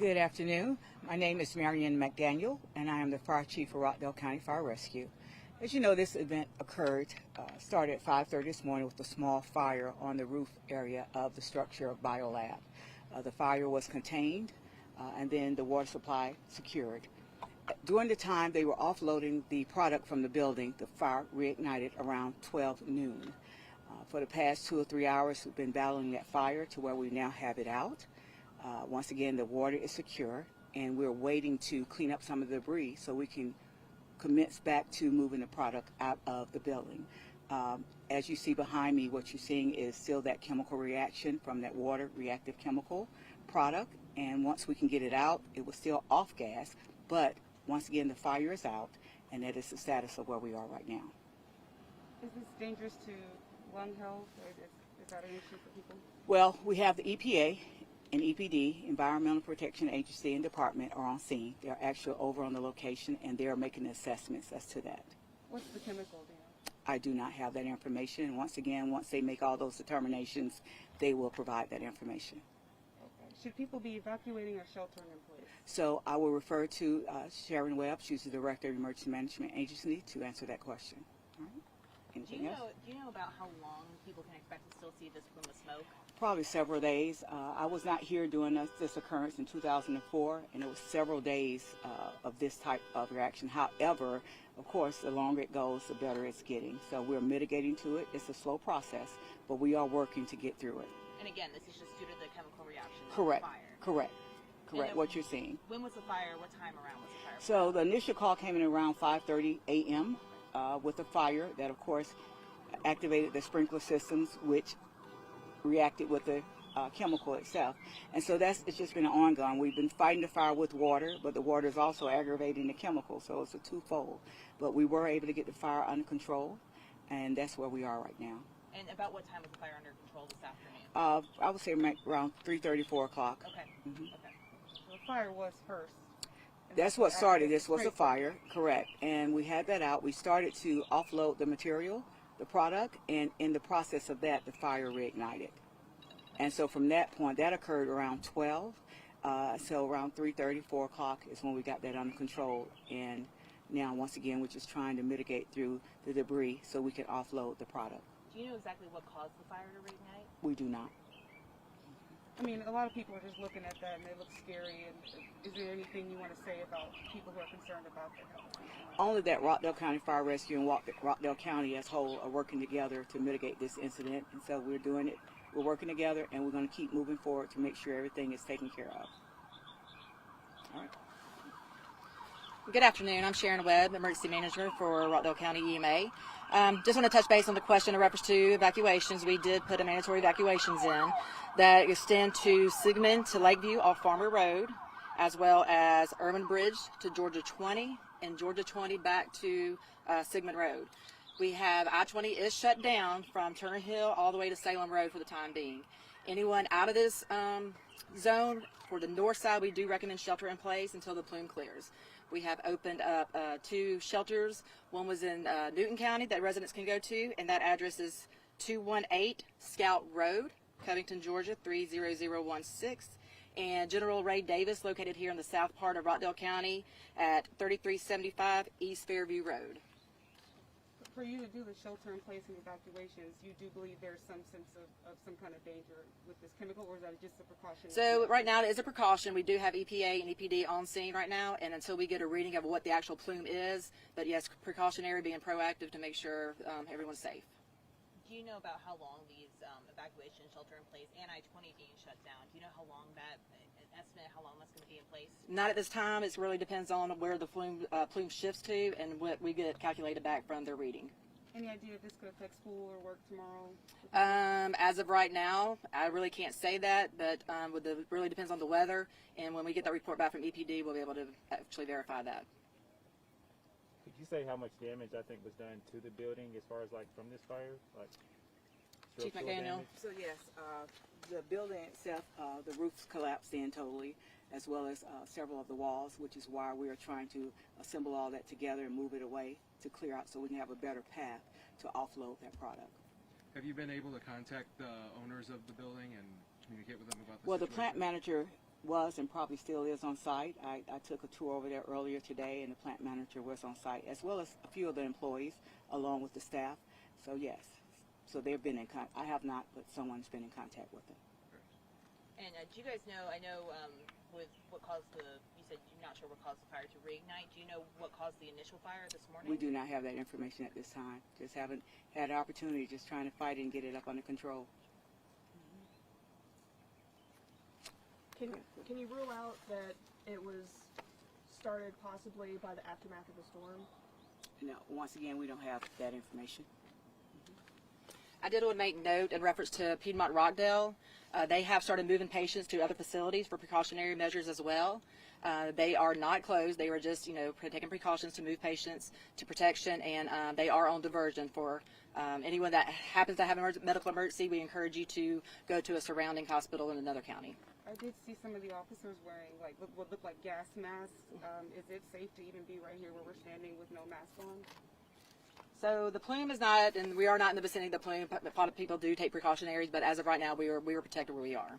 Good afternoon. My name is Marion McDaniel, and I am the Fire Chief for Rockdale County Fire Rescue. As you know, this event started at 5:30 this morning with a small fire on the roof area of the structure of Biolab. The fire was contained, and then the water supply secured. During the time they were offloading the product from the building, the fire reignited around 12 noon. For the past 2 or 3 hours, we've been battling that fire to where we now have it out. Once again, the water is secure, and we're waiting to clean up some of the debris so we can commence back to moving the product out of the building. As you see behind me, what you're seeing is still that chemical reaction from that water reactive chemical product, and once we can get it out, it was still off gas, but once again, the fire is out, and that is the status of where we are right now. Is this dangerous to lung health, or is that an issue for people? Well, we have the EPA and EPD, Environmental Protection Agency and Department, are on scene. They're actually over on the location, and they're making assessments as to that. What's the chemical there? I do not have that information, and once again, once they make all those determinations, they will provide that information. Okay. Should people be evacuating or sheltering in place? So I will refer to Sharon Webb. She's the Director of Emergency Management Agency, to answer that question. All right. Anything else? Do you know about how long people can expect to still see this plume of smoke? Probably several days. I was not here during this occurrence in 2004, and it was several days of this type of reaction. However, of course, the longer it goes, the better it's getting. So we're mitigating to it. It's a slow process, but we are working to get through it. And again, this is just due to the chemical reaction of Correct. the fire. Correct. What you're seeing. When was the fire? What time around was the fire? So the initial call came in around 5:30 a.m. With a fire that, of course, activated the sprinkler systems, which reacted with the chemical itself. And so it's just been an ongoing. We've been fighting the fire with water, but the water is also aggravating the chemical, so it's a twofold. But we were able to get the fire under control, and that's where we are right now. And about what time was the fire under control this afternoon? I would say around 3:30, 4 o'clock. Okay. Mm-hmm. Okay. So the fire was first. That's what started. This was a fire, correct. And we had that out. We started to offload the material, the product, and in the process of that, the fire reignited. And so from that point, that occurred around 12. So around 3:30, 4 o'clock is when we got that under control. And now, once again, we're just trying to mitigate through the debris so we can offload the product. Do you know exactly what caused the fire to reignite? We do not. I mean, a lot of people are just looking at that and they look scary. And is there anything you want to say about people who are concerned about their health? Only that Rockdale County Fire Rescue and Rockdale County as a whole are working together to mitigate this incident. And so we're doing it. We're working together, and we're going to keep moving forward to make sure everything is taken care of. All right. Good afternoon. I'm Sharon Webb, Emergency Manager for Rockdale County EMA. Just want to touch base on the question in reference to evacuations. We did put a mandatory evacuations in that extend to Sigmund to Lakeview off Farmer Road, as well as Urban Bridge to Georgia 20 and Georgia 20 back to Sigmund Road. We have I-20 is shut down from Turner Hill all the way to Salem Road for the time being. Anyone out of this zone, for the north side, we do recommend shelter in place until the plume clears. We have opened up 2 shelters. One was in Newton County that residents can go to, and that address is 218 Scout Road, Covington, Georgia 30016. And General Ray Davis, located here in the south part of Rockdale County at 3375 East Fairview Road. For you to do the shelter in place and evacuations, you do believe there's some sense of some kind of danger with this chemical, or is that just a precaution? So right now it is a precaution. We do have EPA and EPD on scene right now, and until we get a reading of what the actual plume is, but yes, precautionary, being proactive to make sure everyone's safe. Do you know about how long these evacuation, shelter in place, and I-20 being shut down? Do you know how long estimate how long that's going to be in place? Not at this time. It really depends on where the plume shifts to and what we get calculated back from their reading. Any idea if this could affect school or work tomorrow? As of right now, I really can't say that, but really depends on the weather, and when we get that report back from EPD, we'll be able to actually verify that. Could you say how much damage I think was done to the building as far as like from this fire? Like Chief McDaniel. damage? So yes, the building itself, the roof's collapsed in totally, as well as several of the walls, which is why we are trying to assemble all that together and move it away to clear out so we can have a better path to offload that product. Have you been able to contact the owners of the building and communicate with them about the Well, the situation? plant manager was and probably still is on site. I took a tour over there earlier today, and the plant manager was on site, as well as a few of the employees, along with the staff. So yes, so they've been in contact. I have not, but someone's been in contact with them. And do you guys know, I know with what caused you said you're not sure what caused the fire to reignite. Do you know what caused the initial fire this morning? We do not have that information at this time. Just haven't had an opportunity, just trying to fight it and get it up under control. Can you rule out that it was started possibly by the aftermath of the storm? No, once again, we don't have that information. I did want to make note in reference to Piedmont Rockdale. They have started moving patients to other facilities for precautionary measures as well. They are not closed. They were just, taking precautions to move patients to protection, and they are on diversion for anyone that happens to have a medical emergency. We encourage you to go to a surrounding hospital in another county. I did see some of the officers wearing what looked like gas masks. Is it safe to even be right here where we're standing with no mask on? So the plume is not, and we are not in the vicinity of the plume. A lot of people do take precautionaries, but as of right now, we are protected where we are.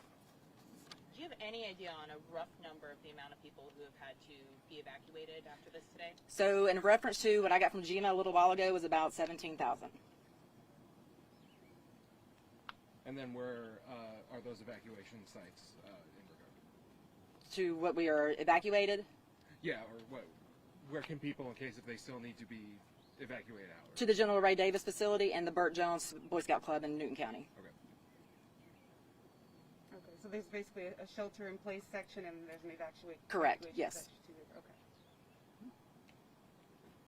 Do you have any idea on a rough number of the amount of people who have had to be evacuated after this today? So in reference to what I got from GMA a little while ago, was about 17,000. And then where are those evacuation sites in regard? To what we are evacuated? Yeah, or where can people, in case if they still need to be evacuated out? To the General Ray Davis facility and the Burt Jones Boy Scout Club in Newton County. Okay. Okay, so there's basically a shelter-in-place section and there's an evacuation. Correct, yes. section.